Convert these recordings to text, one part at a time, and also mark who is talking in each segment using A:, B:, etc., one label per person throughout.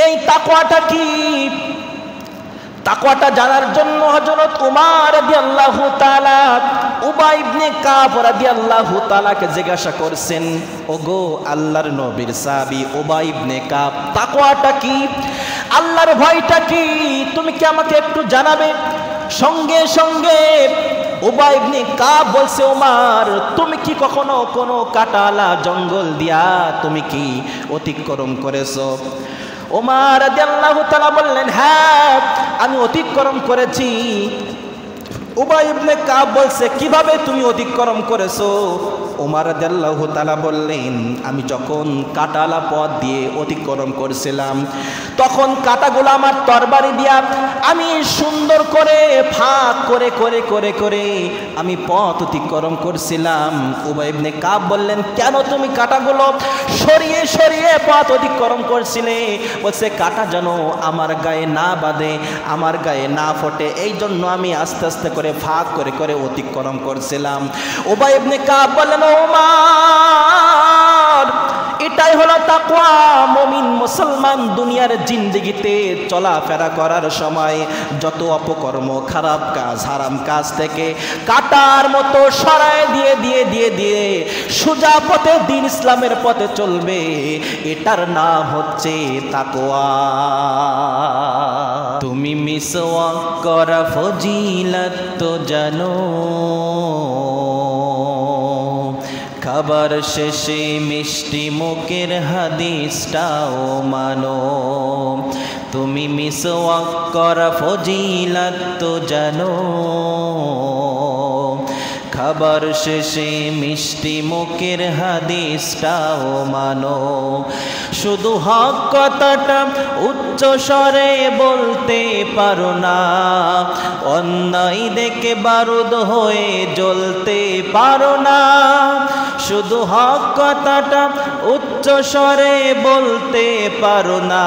A: এই তাকওয়াটা কি? তাকওয়াটা জানার জন্য হযরত উমর রাদিয়াল্লাহু তাআলা উবাই ইবনে কাব রাদিয়াল্লাহু তাআলাকে জিজ্ঞাসা করছেন, ওগো আল্লাহর নবীর সাহাবী উবাই ইবনে কাব, তাকওয়াটা কি? আল্লাহর ভয়টা কি? তুমি কি আমাকে একটু জানাবে? সঙ্গে সঙ্গে উবাই ইবনে কাব বলছে, ওমর তুমি কি কখনো কোনো কাটালা জঙ্গল দিয়া তুমি কি অতিক্রম করেছো? ওমর রাদিয়াল্লাহু তাআলা বললেন, হ্যাঁ আমি অতিক্রম করেছি। উবাই ইবনে কাব বলছে, কিভাবে তুমি অতিক্রম করেছো? ওমর রাদিয়াল্লাহু তাআলা বললেন, আমি যখন কাটালা পথ দিয়ে অতিক্রম করছিলাম তখন কাটাগুলো আমার তরবারি দিয়া আমি সুন্দর করে ফাঁক করে করে করে করে আমি পথ অতিক্রম করছিলাম। উবাই ইবনে কাব বললেন, কেন তুমি কাটাগুলো সরিয়ে সরিয়ে পথ অতিক্রম করছিলে? বলছে, কাটা যেন আমার গায়ে না বাঁধে, আমার গায়ে না ফোটে, এই জন্য আমি আস্তে আস্তে করে ফাঁক করে করে অতিক্রম করছিলাম। উবাই ইবনে কাব বললেন, ওমর এটাই হলো তাকওয়া। মুমিন মুসলমান দুনিয়ার জিন্দেগিতে চলাফেরা করার সময় যত অপকর্ম, খারাপ কাজ, হারাম কাজ থেকে কাটার মতো সরায় দিয়ে দিয়ে দিয়ে দিয়ে সোজা পথে দিন ইসলামের পথে চলবে, এটার নাম হচ্ছে তাকওয়া। তুমি মিসওয়াক করা ফজিলত তো জানো, খাবার শেষে মিষ্টি মুখের হাদিসটাও মানো। তুমি মিসওয়াক করা ফজিলত তো জানো, খাবার শেষে মিষ্টি মুখের হাদিসটাও মানো। শুধু হক কথাটা উচ্চ স্বরে বলতে পারো না, অন্যায় দেখে বারুদ হয়ে জ্বলতে পারো না। শুধু হক কথাটা উচ্চ স্বরে বলতে পারো না,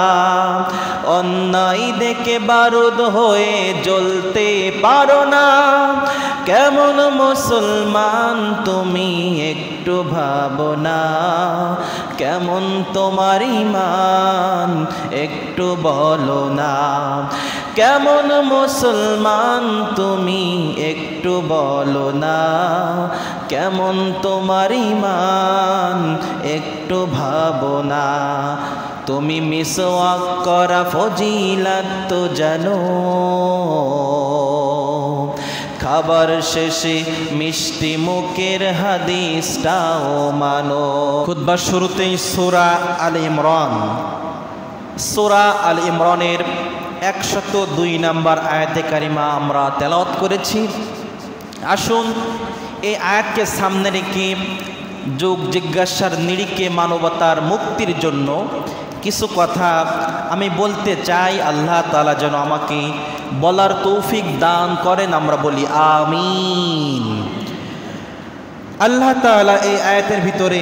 A: অন্যায় দেখে বারুদ হয়ে জ্বলতে পারো না। কেমন মুসলমান তুমি একটু ভাবো না, কেমন তোমার ঈমান একটু বলো না। কেমন মুসলমান তুমি একটু বলো না, কেমন তোমার ঈমান একটু ভাবো না। তুমি মিসওয়াক করা ফজিলত তো জানো, খাবার শেষে মিষ্টি মুখের হাদিসটাও মানো। খুতবার শুরুতেই সূরা আল ইমরান, সূরা আল ইমরানের 102 নম্বর আয়াতে কারিমা আমরা তেলাওয়াত করেছি। আসুন এই আয়াতকে সামনে রেখে যোগ জিজ্ঞাসার নিরিখে মানবতার মুক্তির জন্য কিছু কথা আমি বলতে চাই। আল্লাহ তাআলা যেন আমাকে বলার তৌফিক দান করেন, আমরা বলি আমিন। আল্লাহ তাআলা এই আয়াতের ভিতরে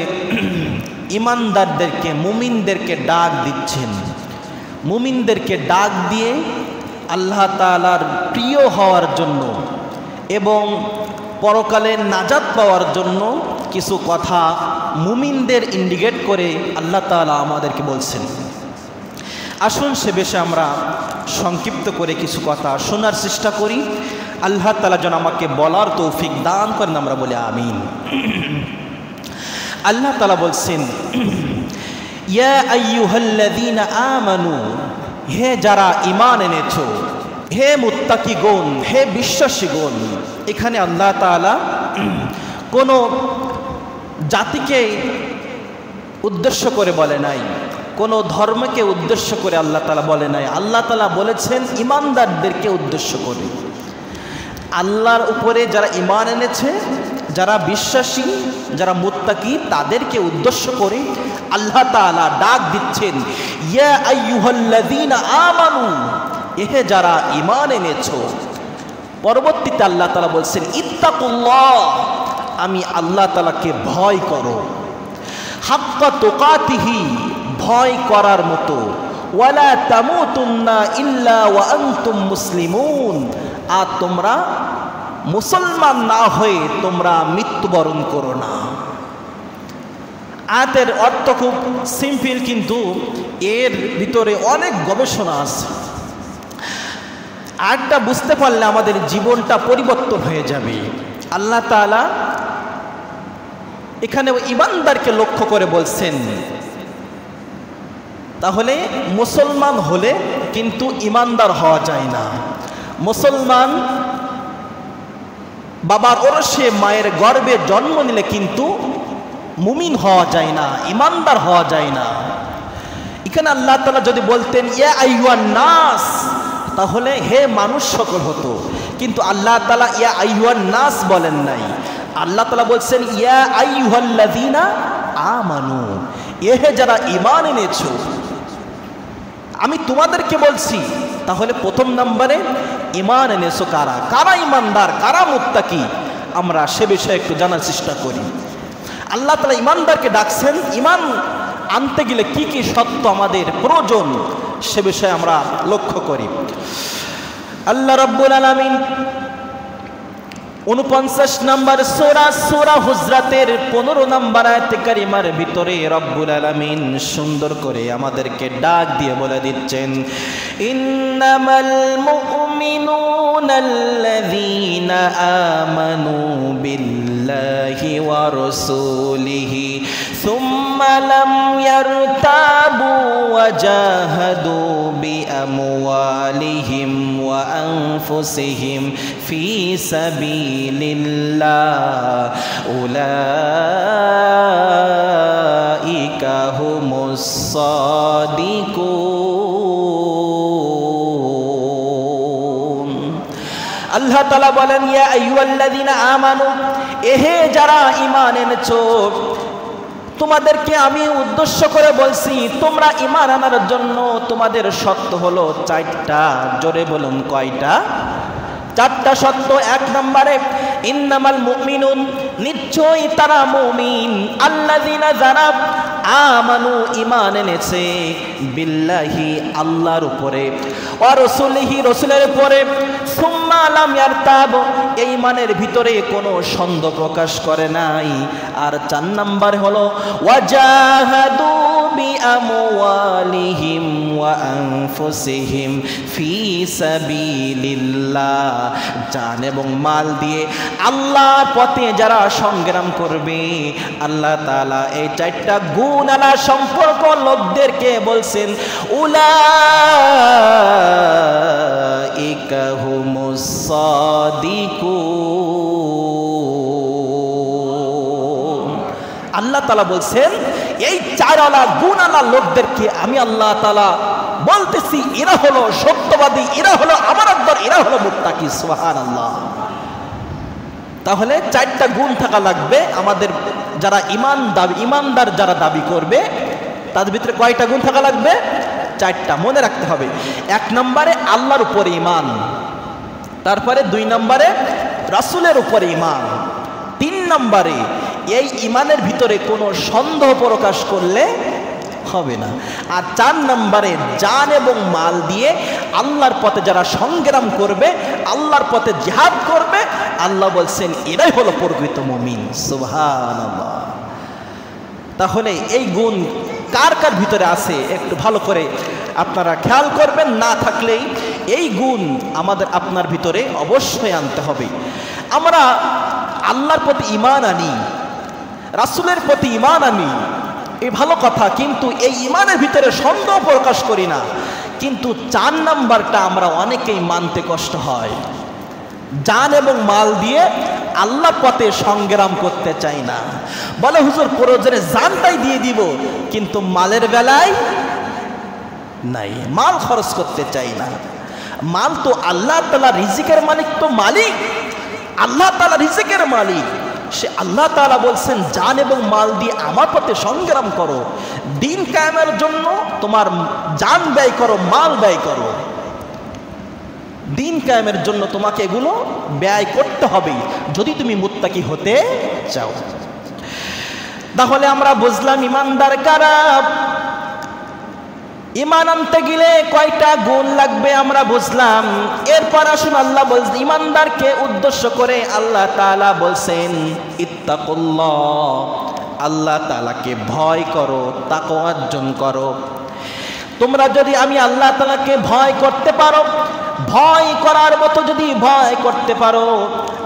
A: ইমানদারদেরকে, মুমিনদেরকে ডাক দিচ্ছেন। মুমিনদেরকে ডাক দিয়ে আল্লাহ তাআলার প্রিয় হওয়ার জন্য এবং পরকালে নাজাত পাওয়ার জন্য কিছু কথা মুমিনদের ইন্ডিকেট করে আল্লাহ তাআলা আমাদেরকে বলছেন। আসুন সে বিষয়ে আমরা সংক্ষিপ্ত করে কিছু কথা শোনার চেষ্টা করি। আল্লাহ তাআলা যেন আমাকে বলার তৌফিক দান করেন, আমরা বলি আমিন। আল্লাহ তাআলা বলছেন, ইয়া আইয়ুহাল্লাযীনা আমানু, হে যারা ঈমান এনেছো, হে মুত্তাকিগণ, হে বিশ্বাসীগণ। এখানে আল্লাহ তাআলা কোনো জাতিকে উদ্দেশ্য করে বলে নাই, কোনো ধর্মকে উদ্দেশ্য করে আল্লাহ তাআলা বলে নাই। আল্লাহ তাআলা বলেছেন ঈমানদারদেরকে উদ্দেশ্য করে। আল্লাহর উপরে যারা ঈমান এনেছে, যারা বিশ্বাসী, যারা মুত্তাকি, তাদেরকে উদ্দেশ্য করে আল্লাহ তাআলা ডাক দিচ্ছেন, ইয়া আইয়ুহাল্লাযীনা আমানু, হে যারা ঈমান এনেছো। পরবর্তীতে আল্লাহ তাআলা বলছেন, ইত্তাকুল্লাহ, আমি আল্লাহ তাআলাকে ভয় করো, হাক্কা তুকাতিহি, ভয় করার মতো, ওয়ালা তামুতুন্না ইল্লা ওয়া আনতুম মুসলিমুন, আর তোমরা মুসলমান না হয়ে তোমরা মৃত্যুবরণ করো না। আয়াতের অর্থ খুব সিম্পল, কিন্তু এর ভিতরে অনেক গবেষণা আছে। আয়াতটা বুঝতে পারলে আমাদের জীবনটা পরিবর্তন হয়ে যাবে। আল্লাহ তাআলা এখানে ঈমানদারকে লক্ষ্য করে বলছেন, তাহলে মুসলমান হলে কিন্তু ঈমানদার হওয়া যায় না। মুসলমান বাবার ওরসে মায়ের গর্ভে জন্ম নিলে কিন্তু মুমিন হওয়া যায় না, ঈমানদার হওয়া যায় না। এখানে আল্লাহ তাআলা যদি বলতেন ইয়া আইয়ুহান নাস, তাহলে হে মানুষ সকল হতো, কিন্তু আল্লাহ তাআলা ইয়া আইয়ুহান নাস বলেন নাই। আল্লাহ তাআলা বলছেন ইয়া আইয়ুহাল্লাযীনা আমানু, হে যারা ঈমান এনেছো আমি তোমাদেরকে বলছি। তাহলে প্রথম নম্বরে ঈমান এনেছো কারা, কারা ঈমানদার, কারা মুত্তাকি, আমরা সে বিষয়ে একটু জানার চেষ্টা করি। আল্লাহ তাআলা ঈমানদারকে ডাকছেন, ঈমান আনতে গেলে কি কি সত্য আমাদের প্রয়োজন সে বিষয়ে আমরা লক্ষ্য করি। আল্লাহ রাব্বুল আলামিন 49 নম্বর সূরা হুজরাতের 15 নম্বর আয়াতে কারিমার ভিতরে রব্বুল আলামিন সুন্দর করে আমাদেরকে ডাক দিয়ে বলে দিচ্ছেন, ইন্নামাল মুমিনুনাল্লাযীনা আমানু বিল্লাহি ওয়া রাসূলিহি সুম্মা লাম ইয়ারতাবু ওয়া জাহাদু বিআমওয়ালিহিম ওয়া আনফুসিহিম ফি সাবিলিল্লাহ উলাইকা হুমুস সাদিকুন। আল্লাহ তাআলা বলেন ইয়া আইয়ুহাল্লাযীনা আমানু, এহে যারা ঈমান এনেছো, তোমাদেরকে আমি উদ্দেশ্য করে বলছি, তোমরা ঈমান আনার জন্য তোমাদের শর্ত হলো 4টা। জোরে বলুন কয়টা? 4টা শর্ত। 1 নম্বরে ইন্নামাল মুমিনুন, নিশ্চয়ই তারা মুমিন, আল্লাযীনা যারা আমানু ঈমান এনেছে, বিল্লাহি আল্লাহর উপরে, ওয়া রাসূলিহি রাসূলের উপরে, সুম্মা লাম ইয়ারতাব এই ঈমানের ভিতরে কোনো সন্দেহ প্রকাশ করে নাই। আর 4 নাম্বার হলো ওয়াজাহাদু বিআমওয়ালিহিম ওয়া আনফুসিহিম ফি সাবিলিল্লাহ, জান এবং মাল দিয়ে আল্লাহর পথে যারা সংগ্রাম করবে, আল্লাহ তাআলা এই 4টা গুণওয়ালা সম্পর্ক লোকদেরকে বলছেন উলাইকা হুমুস সাদিকুন। আল্লাহ তাআলা বলছেন এই 4ওয়ালা গুণওয়ালা লোকদেরকে আমি আল্লাহ তাআলা বলতেছি এরা হলো সত্যবাদী, এরা হলো আমানতদার, এরা হলো মুত্তাকি। সুবহানাল্লাহ। তাহলে 4টা গুণ থাকা লাগবে আমাদের যারা ঈমানদার যারা দাবি করবে, তাদের ভিতরে কয়টা গুণ থাকা লাগবে? 4টা। মনে রাখতে হবে। 1 নম্বরে আল্লাহর উপরে ঈমান, তারপরে 2 নম্বরে রাসূলের উপরে ঈমান, 3 নম্বরে এই ঈমানের ভিতরে কোনো সন্দেহ প্রকাশ করলে হবে না, আর 4 নম্বরে জান এবং মাল দিয়ে আল্লাহর পথে যারা সংগ্রাম করবে, আল্লাহর পথে জিহাদ করবে, আল্লাহ বলছেন এরাই হলো প্রকৃত মুমিন। সুবহানাল্লাহ। তাহলে এই গুণ কার কার ভিতরে আছে একটু ভালো করে আপনারা খেয়াল করবেন, না থাকলেই এই গুণ আপনার ভিতরে অবশ্যই আনতে হবে। আমরা আল্লাহর প্রতি ঈমান আনি, রাসূলের প্রতি ঈমান আনি, এই ভালো কথা, কিন্তু এই ঈমানের ভিতরে সন্দেহ প্রকাশ করি না। কিন্তু 4 নাম্বারটা আমরা অনেকেই মানতে কষ্ট হয়, জান এবং মাল দিয়ে আল্লাহর পথে সংগ্রাম করতে চাই না। বলে হুজুর প্রয়োজনে জানটাই দিয়ে দিব, কিন্তু মালের বেলায় নাই, মাল খরচ করতে চাই না। মাল তো আল্লাহ তাআলা রিজিকের মালিক, তো মালিক আল্লাহ তাআলা রিজিকের মালিক, সে আল্লাহ তাআলা বলছেন জান এবং মাল দিয়ে আমার পথে সংগ্রাম করো, দিন কায়েমের জন্য তোমার জান ব্যয় করো, মাল ব্যয় করো। দিন কায়েমের জন্য তোমাকে এগুলো ব্যয় করতে হবে যদি তুমি মুত্তাকি হতে চাও। তাহলে আমরা বুঝলাম ঈমানদার কারা। ঈমান আনতে গেলে কয়টা গুণ লাগবে আমরা বুঝলাম। এরপর আসুন আল্লাহ বলছেন ঈমানদারকে উদ্দেশ্য করে আল্লাহ তাআলা বলছেন ইত্তাকুল্লাহ, আল্লাহ তাআলাকে ভয় করো, তাকওয়া অর্জন করো। তোমরা যদি আমি আল্লাহ তাআলাকে ভয় করতে পারো, ভয় করার মতো যদি ভয় করতে পারো,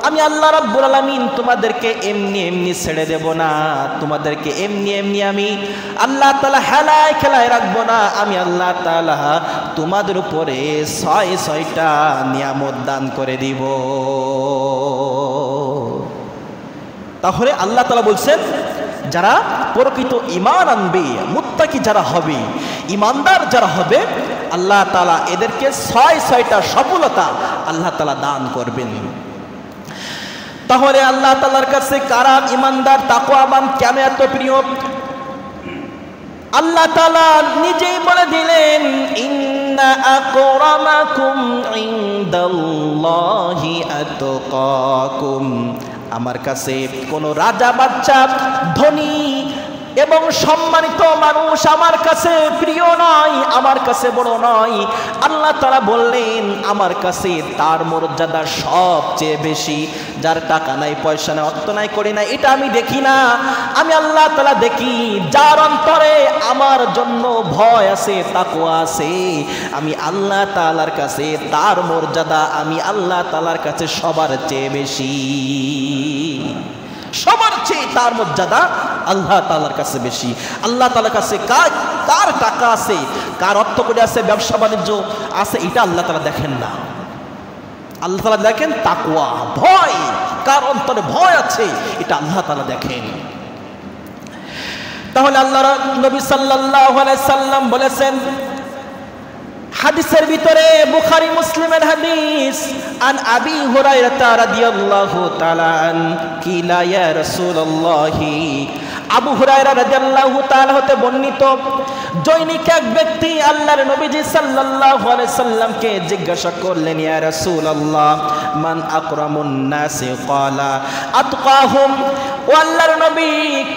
A: আমি আল্লাহ রাব্বুল আলামিন তোমাদেরকে এমনি এমনি ছেড়ে দেব না, তোমাদেরকে এমনি এমনি আমি আল্লাহ তাআলা হেলায় খেলায় রাখবো না। আমি আল্লাহ তাআলা তোমাদের উপরে 6টা নিয়ামত দান করে দিব। তাহলে আল্লাহ তাআলা বলছেন যারা প্রকৃত ঈমান আনবে, মুত্তাকি যারা হবে, ঈমানদার যারা হবে, আল্লাহ তাআলা এদেরকে 6টা সফলতা আল্লাহ তাআলা দান করবেন। তাহলে আল্লাহ তাআলার কাছে কারা ঈমানদার তাকওয়াবান কেন এত প্রিয়? আল্লাহ তাআলা নিজেই বলে দিলেন, ইন্না আকরামাকুম ইনদাল্লাহি আতকাকুম। আমার কাছে কোনো রাজা বাদশা, ধনী এবং সম্মানিত মানুষ আমার কাছে প্রিয় নয়, আমার কাছে বড় নয়। আল্লাহ তাআলা বললেন আমার কাছে তার মর্যাদা সবচেয়ে বেশি। যার টাকা নাই, পয়সা নাই, অর্থ নাই, করি নাই, এটা আমি দেখি না। আমি আল্লাহ তাআলা দেখি যার অন্তরে আমার জন্য ভয় আছে, তাকওয়া আছে। আমি আল্লাহ তাআলার কাছে তার মর্যাদা আমি আল্লাহ তাআলার কাছে সবার চেয়ে বেশি। সবার চেয়ে তার মর্যাদা আল্লাহ তাআলার কাছে বেশি। আল্লাহ তাআলার কাছে কার টাকা আছে, কার অর্থ করে আছে, ব্যবসা বাণিজ্য আছে, এটা আল্লাহ তাআলা দেখেন না। আল্লাহ তাআলা দেখেন তাকওয়া, ভয়, কার অন্তরে ভয় আছে, এটা আল্লাহ তাআলা দেখেন। তাহলে আল্লাহর নবী সাল্লাল্লাহু আলাইহি সাল্লাম বলেছেন হাদিসের ভিতরে, বুখারী মুসলিমের হাদিস, আন আবি হুরায়রা রাদিয়াল্লাহু তাআলা আন কিলা ইয়া রাসূলুল্লাহ। আবু হুরায়রা রাদিয়াল্লাহু তাআলা হতে বর্ণিত, জৈনিক এক ব্যক্তি আল্লাহর নবীজি সাল্লাল্লাহু আলাইহি সাল্লামকে জিজ্ঞাসা করলেন, ইয়া রাসূলুল্লাহ মান আকরামুন নাসি? ক্বালা আতকাহুম। ও আল্লাহর নবী,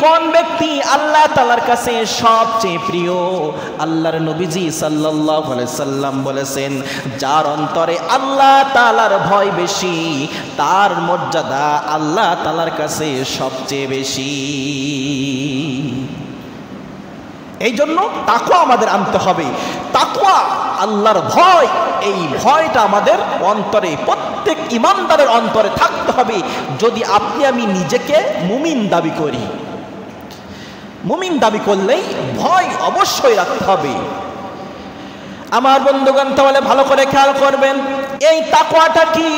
A: কোন ব্যক্তি আল্লাহ তাআলার কাছে সবচেয়ে প্রিয়? আল্লাহর নবীজি সাল্লাল্লাহু আলাইহি সাল্লাম বলেছেন, যার অন্তরে আল্লাহ তাআলার ভয় বেশি, তার মর্যাদা আল্লাহ তাআলার কাছে সবচেয়ে বেশি। এই জন্য তাকওয়া আমাদের আনতে হবে। তাকওয়া, আল্লাহর ভয়, এই ভয়টা আমাদের অন্তরে, প্রত্যেক ঈমানদারের অন্তরে থাকতে হবে। যদি আপনি আমি নিজেকে মুমিন দাবি করি, মুমিন দাবি করলেই ভয় অবশ্যই রাখতে হবে। আমার বন্ধুগণ, তাহলে ভালো করে খেয়াল করবেন, এই তাকওয়াটা কি?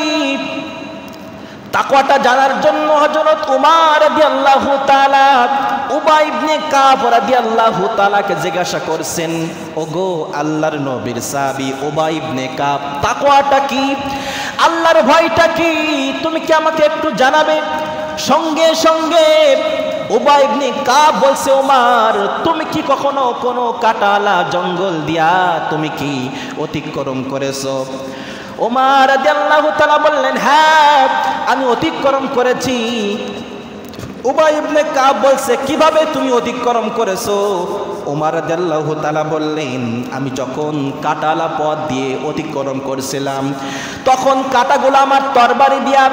A: তাকওয়াটা জানার জন্য হযরত উমর রাদিয়াল্লাহু তাআলা উবাই ইবনে কাব রাদিয়াল্লাহু তাআলাকে জিজ্ঞাসা করছেন, ওগো আল্লাহর নবীর সাহাবী উবাই ইবনে কাব, তাকওয়াটা কি? আল্লাহর ভয়টা কি? তুমি কি আমাকে একটু জানাবে? সঙ্গে সঙ্গে উবাই ইবনে কাব বলছে, ওমর, তুমি কি কখনো কোনো কাটালা জঙ্গল দিয়া তুমি কি অতিক্রম করেছো? ওমর রাদিয়াল্লাহু তাআলা বললেন, হ্যাঁ আমি অতিক্রম করেছি। উবাই ইবনে কাব বলছে, কিভাবে তুমি অতিক্রম করেছো? ওমর রাদিয়াল্লাহু তাআলা বললেন, আমি যখন কাটালা পথ দিয়ে অতিক্রম করছিলাম, তখন কাটাগুলো আমার তরবারি দিয়া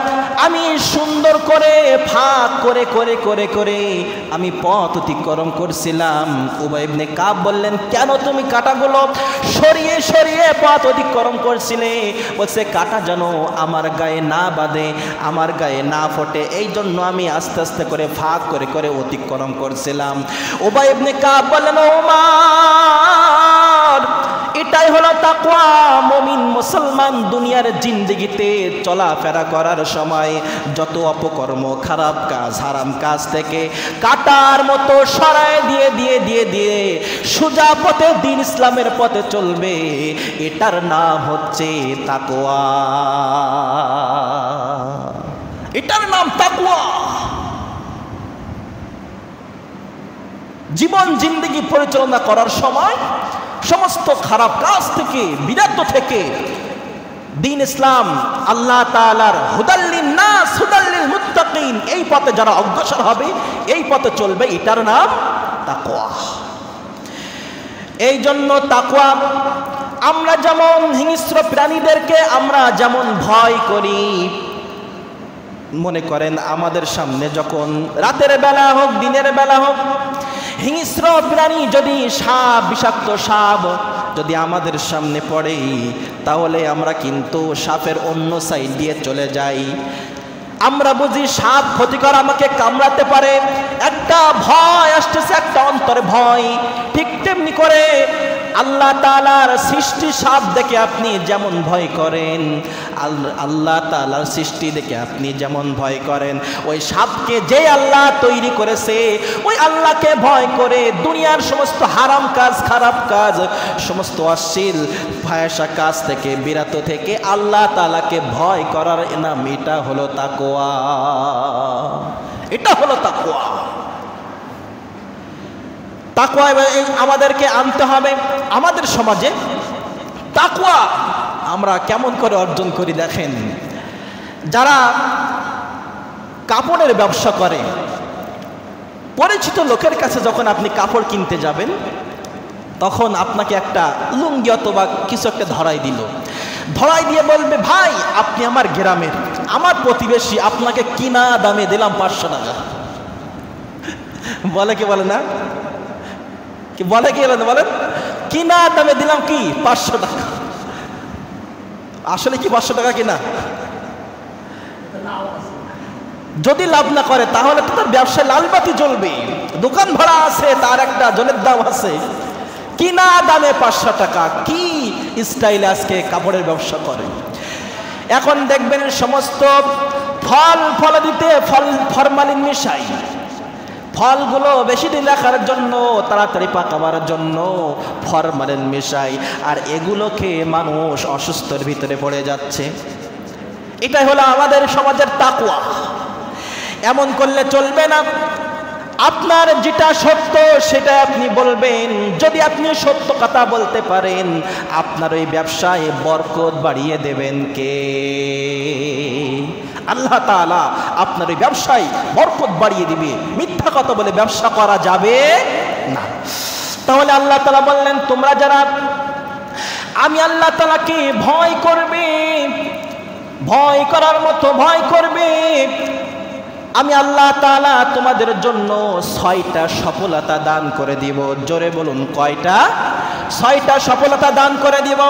A: আমি সুন্দর করে ফাঁক করে করে করে করে আমি পথ অতিক্রম করছিলাম। উবাই ইবনে কাব বললেন, কেন তুমি কাটাগুলো সরিয়ে সরিয়ে পথ অতিক্রম করছিলে? বলছে, কাটা যেন আমার গায়ে না বাঁধে, আমার গায়ে না ফোটে, এই জন্য আমি আস্তে আস্তে করে ফাঁক করে করে অতিক্রম করছিলাম। উবাই ইবনে কাব বললেন, ওমর, এটাই হলো তাকওয়া। মুমিন মুসলমান দুনিয়ার জিন্দেগিতে চলাফেরা করার সময় যত অপকর্ম, খারাপ কাজ, হারাম কাজ থেকে কাটার মতো সরায় দিয়ে দিয়ে দিয়ে দিয়ে সোজা পথে, দ্বীন ইসলামের পথে চলবে, এটার নাম হচ্ছে তাকওয়া। এটার নাম তাকওয়া। জীবন জিন্দেগি পরিচালনা করার সময় সমস্ত খারাপ কাজ থেকে, বিরত থেকে দ্বীন ইসলাম, আল্লাহ তাআলার হুদাল্লিন নাস হুদাল্লিল মুত্তাকিন, এই পথে যারা অগ্রসর হবে, এই পথে চলবে, এটার নাম তাকওয়া। এই জন্য তাকওয়া, আমরা যেমন হিংস্র প্রাণীদেরকে আমরা যেমন ভয় করি, মনে করেন আমাদের সামনে যখন রাতের বেলা হোক দিনের বেলা হোক হিংস্র প্রাণী যদি সাপ, বিষাক্ত সাপ যদি আমাদের সামনে পড়ে, তাহলে আমরা কিন্তু সাপের অন্য সাইড দিয়ে চলে যাই। আমরা বুঝি সাপ ক্ষতিকর, আমাকে কামড়াতে পারে, একটা ভয় আসতেছে, একটা অন্তরে ভয়। ঠিক তেমনি করে আল্লাহ তাআলার সৃষ্টি সাপ দেখে আপনি যেমন ভয় করেন, আল্লাহ তাআলার সৃষ্টি দেখে আপনি যেমন ভয় করেন, ওই সাপকে যে আল্লাহ তৈরি করেছে ওই আল্লাহকে ভয় করে দুনিয়ার সমস্ত হারাম কাজ, খারাপ কাজ, সমস্ত অশ্লীল ফায়সা কাজ থেকে বিরত থেকে আল্লাহ তাআলাকে ভয় করার নাম, এটা হলো তাকওয়া। এটা হলো তাকওয়া। তাকওয়া আমাদেরকে আনতে হবে। আমাদের সমাজে তাকওয়া আমরা কেমন করে অর্জন করি দেখেন। যারা কাপড়ের ব্যবসা করে, পরিচিত লোকের কাছে যখন আপনি কাপড় কিনতে যাবেন, তখন আপনাকে একটা লুঙ্গি অথবা কিছু একটা ধরাই দিল, ধরাই দিয়ে বলবে, ভাই আপনি আমার গ্রামের, আমার প্রতিবেশী, আপনাকে কিনা দামে দিলাম 500 টাকা। বলে কি বলে না? কি বলে কি বলেন? কিনা দামে দিলাম কি 500 টাকা। আসলে কি 500 টাকা কিনা? যদি লাভ না করে তাহলে তো তার ব্যবসায় লালবাতি জ্বলবে, দোকান ভাড়া আছে, তার একটা জলের দাম আছে। কিনা দামে 500 টাকা, কি স্টাইলে আজকে কাপড়ের ব্যবসা করে। এখন দেখবেন সমস্ত ফলাদিতে ফরমালিন মিশাই, ফলগুলো বেশি দিন রাখার জন্য, তাড়াতাড়ি পাকাবার জন্য ফরমালিন মিশাই, আর এগুলো খেয়ে মানুষ অসুস্থের ভিতরে পড়ে যাচ্ছে। এটাই হলো আমাদের সমাজের তাকওয়া। এমন করলে চলবে না। আপনার যেটা সত্য সেটা আপনি বলবেন। যদি আপনি সত্য কথা বলতে পারেন, আপনার ওই ব্যবসায় বরকত বাড়িয়ে দেবেন কে? আল্লাহ তাআলা আপনার ওই ব্যবসায় বরকত বাড়িয়ে দিবে। মিথ্যা কথা বলে ব্যবসা করা যাবে না। তাহলে আল্লাহ তাআলা বললেন, তোমরা যারা আমি আল্লাহ তাআলাকে ভয় করবে, ভয় করার মতো ভয় করবে, আমি আল্লাহ তাআলা তোমাদের জন্য 6টা সফলতা দান করে দিব। জোরে বলুন, কয়টা? 6টা সফলতা দান করে দিব।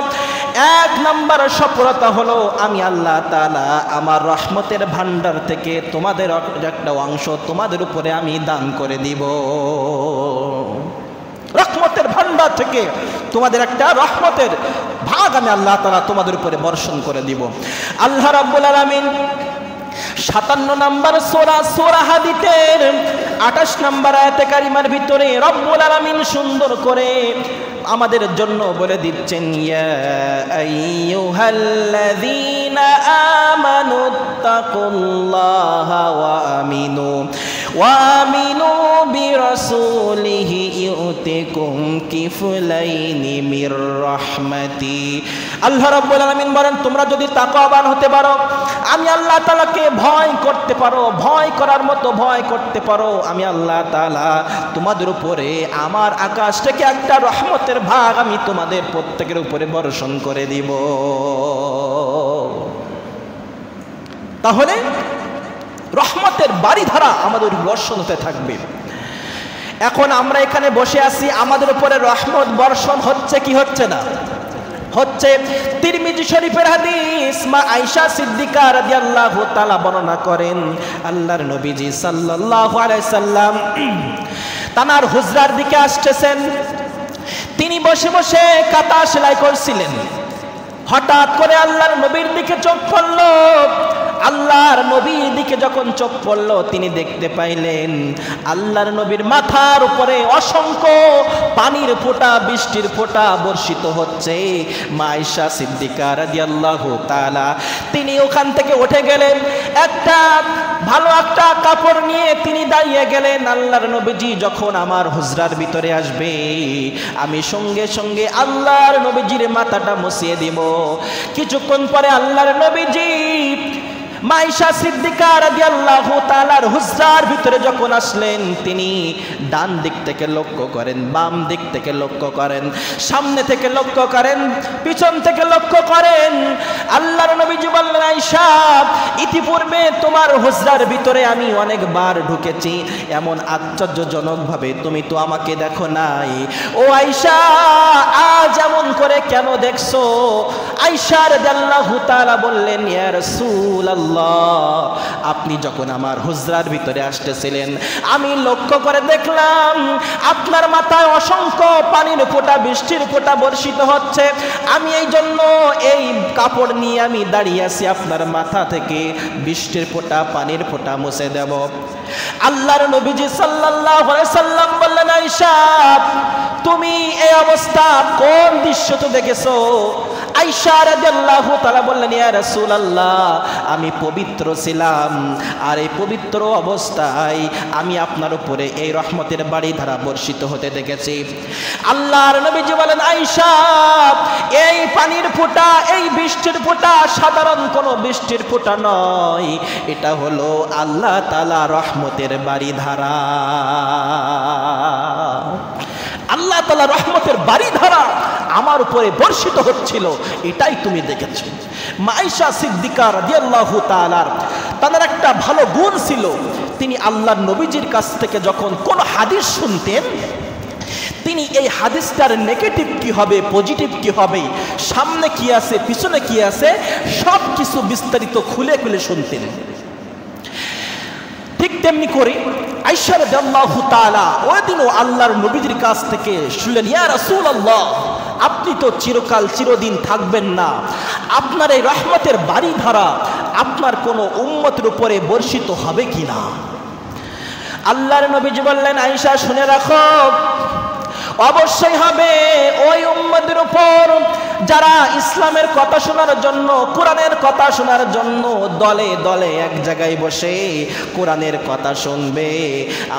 A: 1 নম্বর সফলতা হলো আমি আল্লাহ তাআলা আমার রহমতের ভান্ডার থেকে তোমাদের একটা অংশ তোমাদের উপরে আমি দান করে দিব। রহমতের ভান্ডার থেকে তোমাদের একটা রহমতের ভাগ আমি আল্লাহ তাআলা তোমাদের উপরে বর্ষণ করে দিব। আল্লাহ রাব্বুল আলামিন 57 নম্বর সূরা হাদীদের 28 নম্বর আয়াতে কারিমার ভিতরে রব্বুল আলামিন সুন্দর করে আমাদের জন্য বলে দিচ্ছেন, ইয়া আইয়ুহাল্লাযীনা আমানুত্তাকুল্লাহা ওয়া আমিনু বিরাসূলিহি ইউতিকুম কিফলাইনি মির রাহমাতি। আল্লাহ রাব্বুল আলামিন বলেন, তোমরা যদি তাকওয়াবান হতে পারো, আমি আল্লাহ তাআলাকে ভয় করতে পারো, ভয় করার মতো ভয় করতে পারো, আমি আল্লাহ তাআলা তোমাদের উপরে আমার আকাশ থেকে একটা রহমতের ভাগ আমি তোমাদের প্রত্যেকের উপরে বর্ষণ করে দিব। তাহলে রহমতের বাড়িধারা আমাদের বর্ষণ হতে থাকবে। এখন আমরা এখানে বসে আছি, আমাদের উপরে রহমত বর্ষণ হচ্ছে কি হচ্ছে না? হচ্ছে। তিরমিজি শরীফের হাদিস, মা আয়েশা সিদ্দিকা রাদিয়াল্লাহু তাআলা বর্ণনা করেন, আল্লাহর নবীজি সাল্লাল্লাহু আলাইহি সাল্লাম তানার হুজরার দিকে আসতেছেন। তিনি বসে বসে কাঁথা সেলাই করছিলেন। হঠাৎ করে আল্লাহর নবীর দিকে চোখ পড়ল। আল্লাহর নবীর দিকে যখন চোখ পড়ল, তিনি দেখতে পাইলেন আল্লাহর নবীর মাথার উপরে অসংখ্য পানির ফোঁটা, বৃষ্টির ফোঁটা বর্ষিত হচ্ছে। মা আয়েশা সিদ্দিকা রাদিয়াল্লাহু তাআলা তিনি ওখান থেকে উঠে গেলেন, একটা ভালো একটা কাপড় নিয়ে তিনি দাঁড়িয়ে গেলেন। আল্লাহর নবীজি যখন আমার হুজরার ভিতরে আসবে, আমি সঙ্গে সঙ্গে আল্লাহর নবীজির মাথাটা মুছিয়ে দিব। কিছুক্ষণ পরে আল্লাহর নবীজি মাইশা সিদ্দিকা রাদিয়াল্লাহু তাআলার হুজরার ভিতরে যখন আসলেন, তিনি ডান দিক থেকে লক্ষ্য করেন, বাম দিক থেকে লক্ষ্য করেন, সামনে থেকে লক্ষ্য করেন, পিছন থেকে লক্ষ্য করেন। আল্লাহর নবীজি বললেন, আয়েশা, ইতিপূর্বে তোমার হুজরার ভিতরে আমি অনেকবার ঢুকেছি, এমন আশ্চর্যজনকভাবে তুমি তো আমাকে দেখো নাই। ও আয়েশা, আজ এমন করে কেন দেখছো? আয়েশা রাদিয়াল্লাহু তাআলা বললেন, ইয়া রাসূলুল্লাহ, আপনি যখন আমার হুজরার ভিতরে আসতেছিলেন, আমি লক্ষ্য করে দেখলাম আপনার মাথায় অসংখ্য পানির ফোঁটা, বৃষ্টির ফোঁটা বর্ষিত হচ্ছে। আমি এই জন্য এই কাপড় নিয়ে আমি দাঁড়িয়ে আছি, আপনার মাথা থেকে বৃষ্টির ফোঁটা, পানির ফোঁটা মুছে দেব। আল্লাহর নবীজি সাল্লাল্লাহু আলাইহি সাল্লাম বললেন, আয়েশা, তুমি এই অবস্থা কোন দৃশ্য তো দেখেছো? আয়েশা রাদিয়াল্লাহু তাআলা বললেন, ইয়া রাসূলুল্লাহ, আমি পবিত্র ছিলাম, আর এই পবিত্র অবস্থায় আমি আপনার উপরে এই রহমতের বাড়ি ধারা বর্ষিত হতে দেখেছি। আল্লাহর নবীজি বলেন, আয়েশা, এই পানির ফোঁটা, এই বৃষ্টির ফোঁটা সাধারণ কোনো বৃষ্টির ফোঁটা নয়, এটা হলো আল্লাহ তাআলা রহমতের বাড়ি ধারা। আল্লাহ তাআলা রহমতের বাড়ি ধারা আমার উপরে বর্ষিত হচ্ছিল, এটাই তুমি দেখেছো। মাইশা সিদ্দিকা রাদিয়াল্লাহু তাআলার তাদের একটা ভালো গুণ ছিল, তিনি আল্লাহর নবীজির কাছ থেকে যখন কোন হাদিস শুনতেন, তিনি এই হাদিসটার নেগেটিভ কি হবে, পজিটিভ কি হবে, সামনে কি আছে, পিছনে কি আছে, সব কিছু বিস্তারিত খুলে খুলে শুনতেন। ঠিক তেমনি করে আয়েশা রাদিয়াল্লাহু তাআলা ওই দিনও আল্লাহর নবীজির কাছ থেকে শুনলেন, ইয়া রাসূলুল্লাহ, আপনি তো চিরকাল চিরদিন থাকবেন না, আপনার এই রহমতের বাড়ি ধারা আপনার কোনো উম্মতের উপরে বর্ষিত হবে কিনা? আল্লাহর নবীজি বললেন, আয়েশা, শুনে রাখো, অবশ্যই হবে ওই উম্মতের উপর যারা ইসলামের কথা শোনার জন্য, কোরআনের কথা শোনার জন্য দলে দলে এক জায়গায় বসে কোরআনের কথা শুনবে,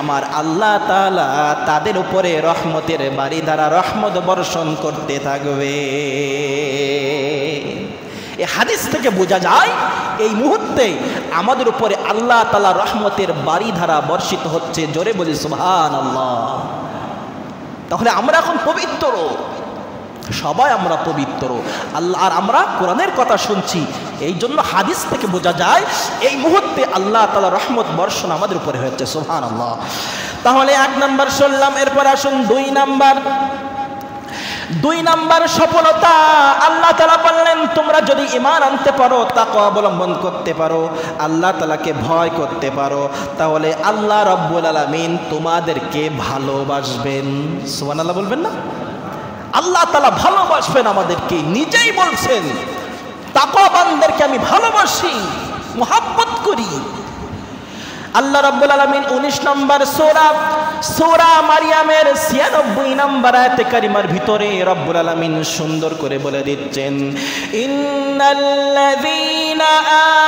A: আমার আল্লাহ তাআলা তাদের উপরে রহমতের বাড়ি দ্বারা রহমত বর্ষণ করতে থাকবে। এই হাদিস থেকে বোঝা যায় এই মুহূর্তে আমাদের উপরে আল্লাহ তাআলা রহমতের বাড়ি ধারা বর্ষিত হচ্ছে। জোরে বলি সুবহানাল্লাহ। তাহলে আমরা এখন পবিত্র, সবাই আমরা পবিত্র, আল্লাহ, আর আমরা কোরআনের কথা শুনছি। এই জন্য হাদিস থেকে বোঝা যায় এই মুহূর্তে আল্লাহ তাআলা রহমত বর্ষণ আমাদের উপরে হয়েছে। সুবহানাল্লাহ। তাহলে 1 নাম্বার শুনলাম, এরপর আসুন 2 নাম্বার। 2 নাম্বার সফলতা, আল্লাহ তাআলা বললেন, তোমরা যদি ঈমান আনতে পারো, তাকওয়া অবলম্বন করতে পারো, আল্লাহ তাআলাকে ভয় করতে পারো, তাহলে আল্লাহ রাব্বুল আলামিন তোমাদেরকে ভালোবাসবেন। সুবহানাল্লাহ বলবেন না? আল্লাহ তাআলা ভালোবাসবেন আমাদেরকে, নিজেই বলছেন, তাকওয়াবানদেরকে আমি ভালোবাসি, মুহাব্বত করি। আল্লাহ রাব্বুল আলামিন 19 নম্বর সূরা মারিয়ামের 96 নম্বর আয়াতে কারিমার ভিতরে রব্বুল আলামিন সুন্দর করে বলে দিচ্ছেন, ইন্নাল্লাযীনা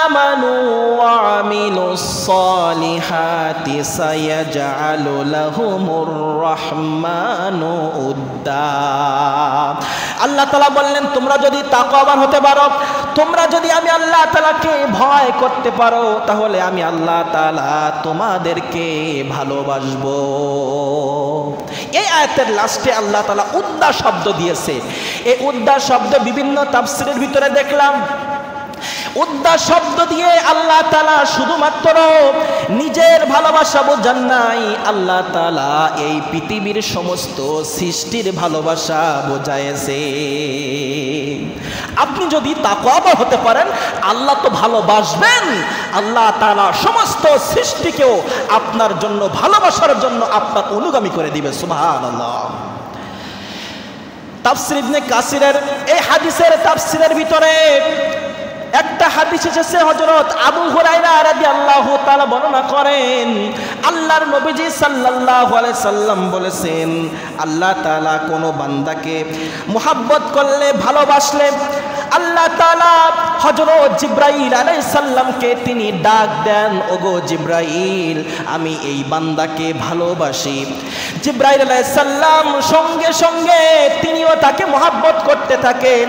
A: আমানু ওয়া আমিলুস সালিহাতি সায়াজআলু লাহুমুর রাহমানু উদ্দা। আল্লাহ তাআলা বললেন, তোমরা যদি তাকওয়াবান হতে পারো, তোমরা যদি আমি আল্লাহ তাআলাকে ভয় করতে পারো, তাহলে আমি আল্লাহ তাআলা তোমাদেরকে ভালোবাসবো। এই আয়াতের লাস্টে আল্লাহ তাআলা উদ্দা শব্দ দিয়েছে। এই উদ্দা শব্দ বিভিন্ন তাফসীরের ভিতরে দেখলাম, উদ্দা শব্দ দিয়ে আল্লাহ তাআলা শুধুমাত্র নিজের ভালোবাসা বোঝান নাই, আল্লাহ তাআলা এই পৃথিবীর সমস্ত সৃষ্টির ভালোবাসা বোঝায়েছে। আপনি যদি তাকওয়াবান হতে পারেন, আল্লাহ তো ভালোবাসবেন, আল্লাহ তাআলা সমস্ত সৃষ্টিকেও আপনার জন্য, ভালোবাসার জন্য আপনার অনুগামী করে দিবে। সুবহানাল্লাহ। তাফসীর ইবনে কাসিরের এই হাদিসের তাফসীরের ভিতরে একটা হাদিস এসেছে, হযরত আবু হুরায়রা রাদিয়াল্লাহু তাআলা বর্ণনা করেন, আল্লাহর নবীজি সাল্লাল্লাহু আলাইহি সাল্লাম বলেছেন, আল্লাহ তাআলা কোনো বান্দাকে মুহাব্বত করলে, ভালোবাসলে, আল্লাহ তাআলা হযরত জিবরাইল আলাইহিস সালামকে তিনি ডাক দেন, ওগো জিবরাইল, আমি এই বান্দাকে ভালোবাসি। জিবরাইল আলাইহিস সালাম সঙ্গে সঙ্গে তিনিও তাকে মুহাব্বত করতে থাকেন।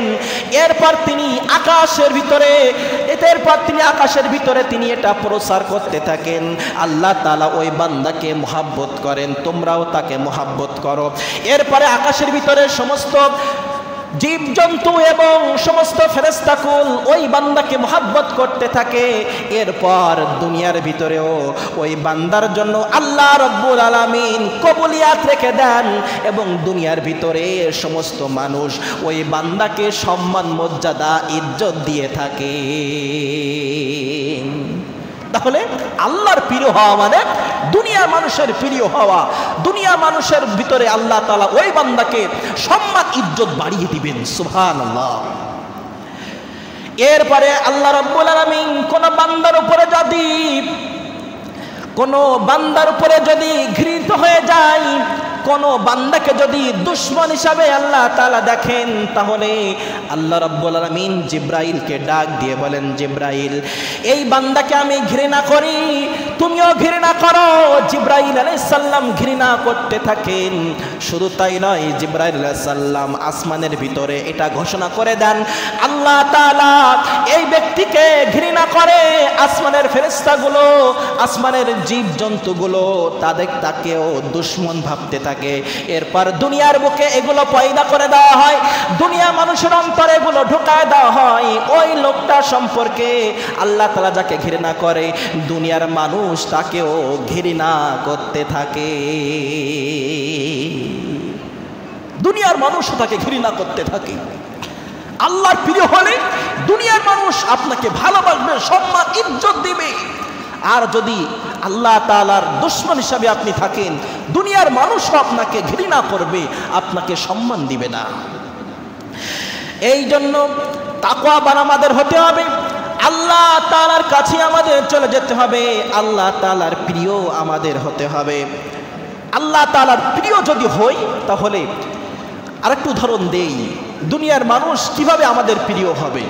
A: এরপর তিনি আকাশের ভিতরে এরপর তিনি আকাশের ভিতরে তিনি এটা প্রচার করতে থাকেন। আল্লাহ তাআলা ওই বান্দাকে মুহাব্বত করেন, তোমরাও তাকে মুহাব্বত করো। এরপরে আকাশের ভিতরে সমস্ত জীবজন্তু এবং সমস্ত ফেরেশতাকুল ওই বান্দাকে মুহাব্বত করতে থাকে। এরপর দুনিয়ার ভিতরেও ওই বান্দার জন্য আল্লাহ রাব্বুল আলামিন কবুলিয়াত রেখে দেন এবং দুনিয়ার ভিতরে সমস্ত মানুষ ওই বান্দাকে সম্মান মর্যাদা ইজ্জত দিয়ে থাকে। তাহলে আল্লাহর প্রিয় হওয়া মানে দুনিয়ার মানুষের প্রিয় হওয়া। দুনিয়া মানুষের ভিতরে আল্লাহ তাআলা ওই বান্দাকে সম্মান ইজ্জত বাড়িয়ে দিবেন। সুবহানাল্লাহ। এরপরে আল্লাহ রাব্বুল আলামিন কোন বান্দার উপরে যদি ঘৃণিত হয়ে যায়, কোন বান্দাকে যদি দুশমন হিসাবে আল্লাহ তাআলা দেখেন, তাহলে আল্লাহ রাব্বুল আলামিন জিবরাইলকে ডাক দিয়ে বলেন, জিবরাইল এই বান্দাকে আমি ঘৃণা করি, তুমিও ঘৃণা করো। জিবরাইল আলাইহিস সালাম ঘৃণা করতে থাকেন। শুধু তাই নয়, জিবরাইল আলাইহিস সালাম আসমানের ভিতরে এটা ঘোষণা করে দেন, আল্লাহ তাআলা এই ব্যক্তিকে ঘৃণা করে। আসমানের ফেরেশতাগুলো, আসমানের জীবজন্তুগুলো তাকেও দুশমন ভাবতে থাকে। এরপর দুনিয়ার বুকে এগুলো পয়দা করে দেওয়া হয়, দুনিয়া মানুষের অন্তরে এগুলো ঢোকায় দেওয়া হয়। ওই লোকটা সম্পর্কে আল্লাহ তাআলা যাকে ঘৃণা করে, দুনিয়ার মানুষ তাকেও ঘৃণা করতে থাকে। দুনিয়ার মানুষ তাকে ঘৃণা করতে থাকে। আল্লাহর প্রিয় হলে দুনিয়ার মানুষ আপনাকে ভালোবাসবে, সম্মান ইজ্জত দিবে। আর যদি আল্লাহ তাআলার দুশমন হিসাবে আপনি থাকেন, দুনিয়ার মানুষও আপনাকে ঘৃণা করবে, আপনাকে সম্মান দিবে না। এই জন্য তাকওয়াবান আমাদের হতে হবে, আল্লাহ তাআলার কাছে আমাদের চলে যেতে হবে, আল্লাহ তাআলার প্রিয় আমাদের হতে হবে। আল্লাহ তাআলার প্রিয় যদি হই, তাহলে আরেকটু উদাহরণ দেই, দুনিয়ার মানুষ কিভাবে আমাদের প্রিয় হবে।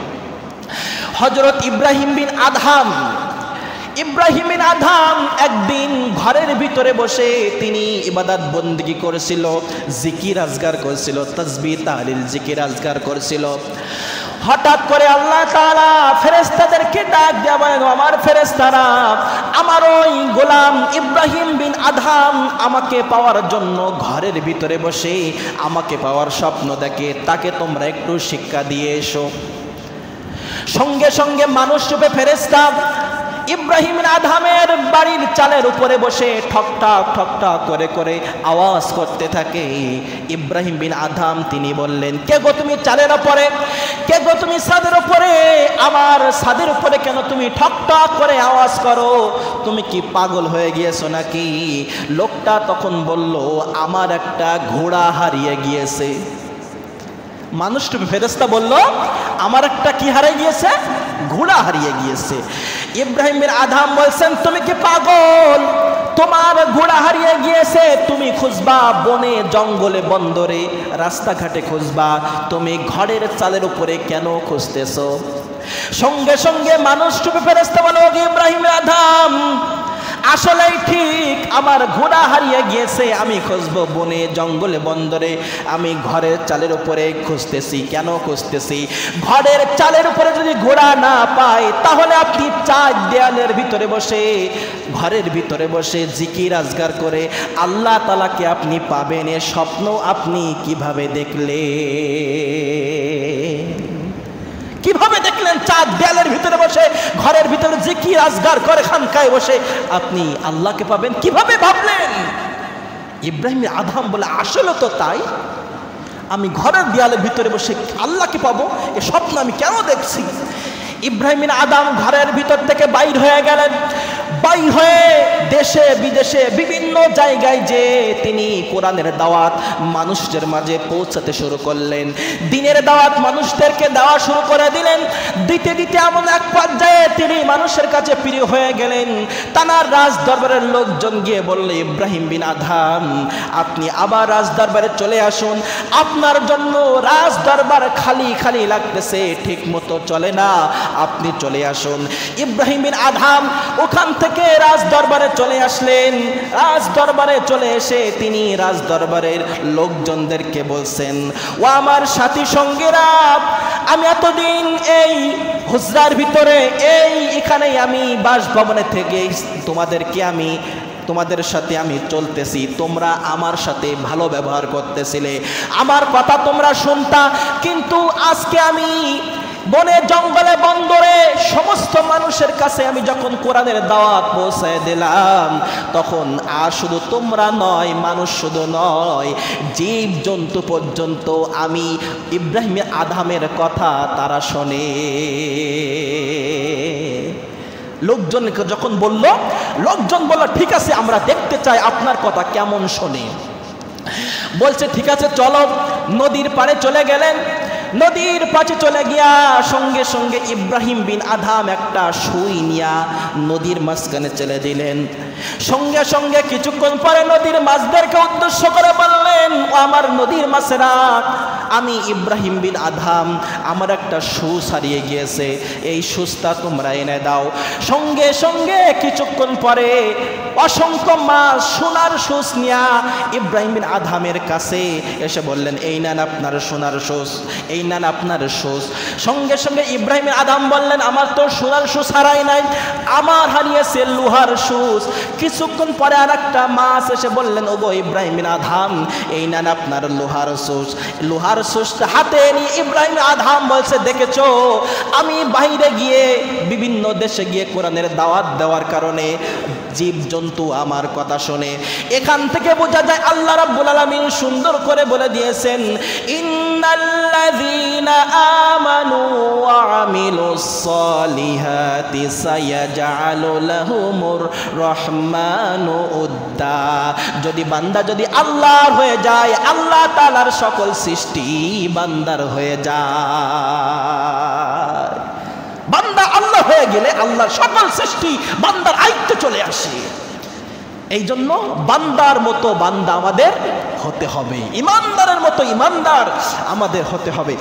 A: হযরত ইব্রাহিম বিন আদহাম একদিন ঘরের ভিতরে বসে তিনি ইবাদত বন্দেগী করেছিল, জিকির আজগার করেছিল, তাসবিহ তাহলিল জিকির আজগার করেছিল। হঠাৎ করে আল্লাহ তাআলা ফেরেশতাদেরকে ডাক দিয়ে বলেন, আমার ফেরেশতারা আমার ওই গোলাম ইব্রাহিম বিন আদহাম আমাকে পাওয়ার জন্য ঘরের ভিতরে বসে আমাকে পাওয়ার স্বপ্ন দেখে, তাকে তোমরা একটু শিক্ষা দিয়ে এসো। সঙ্গে সঙ্গে মানুষ রূপে ফেরেশতা ইব্রাহিম আদহামের বাড়ির চালের উপরে বসে ঠকঠক ঠকঠক করে করে আওয়াজ করতে থাকে। ইব্রাহিম বিন আদহাম তিনি বললেন, কে গো তুমি চালের উপরে, কে গো তুমি ছাদের উপরে, আমার ছাদের উপরে কেন তুমি ঠকঠক করে আওয়াজ করো? তুমি কি পাগল হয়ে গিয়েছো নাকি? লোকটা তখন বলল, আমার একটা ঘোড়া হারিয়ে গিয়েছে। মানুষটা ফেরেশতা বলল, আমার একটা কি হারিয়ে গিয়েছে? ঘোড়া হারিয়ে গিয়েছে। ইব্রাহিম বিন আদহাম বলছেন, তুমি কি পাগল? তোমার ঘোড়া হারিয়ে গিয়েছে, তুমি খুঁজবা বনে জঙ্গলে বন্দরে রাস্তাঘাটে খুঁজবা, তুমি ঘরের চালের উপরে কেন খুঁজতেছো? সঙ্গে সঙ্গে মানুষ রূপে ফেরেশতা বলল, ইব্রাহিম আদহাম আসলেই ঠিক, আমার ঘোড়া হারিয়ে গিয়েছে, আমি খুঁজবো বনে জঙ্গলে বন্দরে, আমি ঘরের চালের উপরে খুঁজতেছি। কেন খুঁজতেছি? ঘরের চালের উপরে যদি ঘোড়া না পাই, তাহলে আপনি চার দেয়ালের ভিতরে বসে, ঘরের ভিতরে বসে জিকির আজগার করে আল্লাহ তাআলাকে আপনি পাবেন। এ স্বপ্ন আপনি কিভাবে দেখলেন? কিভাবে দেখলেন? চার দেয়ালের ভিতরে বসে ঘরের ভিতরে জিকির আজগার করে খানকায় বসে আপনি আল্লাহকে পাবেন, কিভাবে ভাবলেন? ইব্রাহিম আদহাম বলে, আসলে তো তাই, আমি ঘরের দেয়ালের ভিতরে বসে আল্লাহকে পাবো, এ স্বপ্ন আমি কেন দেখছি? ইব্রাহিম আদহাম ঘরের ভিতর থেকে বাইর হয়ে গেলেন। বাইর হয়ে দেশে বিদেশে বিভিন্ন জায়গায় যে তিনি কোরআনের দাওয়াত মানুষদের মাঝে পৌঁছাতে শুরু করলেন। দিনের দাওয়াত মানুষদেরকে দেওয়া শুরু করে দিলেন। দিতে দিতে এমন এক পর্যায়ে তিনি মানুষের কাছে প্রিয় হয়ে গেলেন। তানার রাজ দরবারের লোকজন গিয়ে বলল, ইব্রাহিম বিন আদহাম আপনি আবার রাজ দরবারে চলে আসুন, আপনার জন্য রাজ দরবার খালি খালি লাগতেছে, ঠিক মতো চলে না, আপনি চলে আসুন। ইব্রাহিম বিন আদহাম ওখান থেকে রাজ দরবারে চলে আসলেন। রাজ দরবারে চলে এসে তিনি রাজ দরবারের লোকজনদেরকে বলছেন, ও আমার সাথী সঙ্গীরা, আমি এতদিন এই হুজরার ভিতরে এখানেই আমি বাসভবনে থেকে তোমাদের সাথে আমি চলতেছি, তোমরা আমার সাথে ভালো ব্যবহার করতেছিলে, আমার কথা তোমরা শুনতা। কিন্তু আজকে আমি বনে জঙ্গলে বন্দরে সমস্ত মানুষের কাছে আমি যখন কোরআনের দাওয়াত পৌঁছায় দিলাম, তখন আর শুধু তোমরা নয়, মানুষ শুধু নয়, জীব জন্তু পর্যন্ত আমি ইব্রাহিম আদমের কথা তারা শোনে। লোকজনকে যখন লোকজন বলল ঠিক আছে, আমরা দেখতে চাই আপনার কথা কেমন শোনে। বলছে ঠিক আছে চলো। নদীর পাড়ে চলে গেলেন। নদীর পাশে চলে গিয়া সঙ্গে সঙ্গে ইব্রাহিম বিন আদম একটা সুই নিয়া নদীর মাঝখানে চলে দিলেন। সঙ্গে সঙ্গে কিছুক্ষণ পরে নদীর মাছদেরকে উদ্দেশ্য করে বললেন, ও আমার নদীর মাছেরা, আমি ইব্রাহিম বিন আদম, আমার একটা সুস হারিয়ে গিয়েছে, এই সুসটা তোমরা এনে দাও। সঙ্গে সঙ্গে কিছুক্ষণ পরে অসংখ্য মাছ সোনার সুস নিয়া ইব্রাহিম বিন আদমের কাছে এসে বললেন, এই নেন আপনার সোনার সুস, এই নেন আপনার সুস। সঙ্গে সঙ্গে ইব্রাহিম বিন আদম বললেন, আমার তো সোনার সুস হারাই নাই, আমার হারিয়েছে লোহার সুস। কিছুক্ষণ পরে আর একটা মাছ এসে বললেন, ওগো ইব্রাহিম বিন আদম, এই নেন আপনার লোহার সুস। লোহার সুসটা হাতে নিয়ে ইব্রাহিম আদম বলছে, দেখেছো আমি বাইরে গিয়ে বিভিন্ন দেশে গিয়ে কোরআনের দাওয়াত দেওয়ার কারণে জীব জন্তু আমার কথা শোনে। এখান থেকে বোঝা যায় আল্লাহ রাব্বুল আলামিন সুন্দর করে বলে দিয়েছেন, ইন্নাল্লাযীনা আমানু ওয়া আমিলুস সালিহাতি সায়াজআলু লাহুমুর রহমানু উদ্দা। যদি বান্দা যদি আল্লাহর হয়ে যায়, আল্লাহ তাআলার সকল সৃষ্টি বান্দার হয়ে যায়। বান্দা আল্লাহ হয়ে গেলে আল্লাহর সকল সৃষ্টি বান্দার আয়ত্তে চলে আসে। এই জন্য বান্দার মতো বান্দা আমাদের হতে হবে, ইমানদারের মতো ইমানদার আমাদের হতে হবে।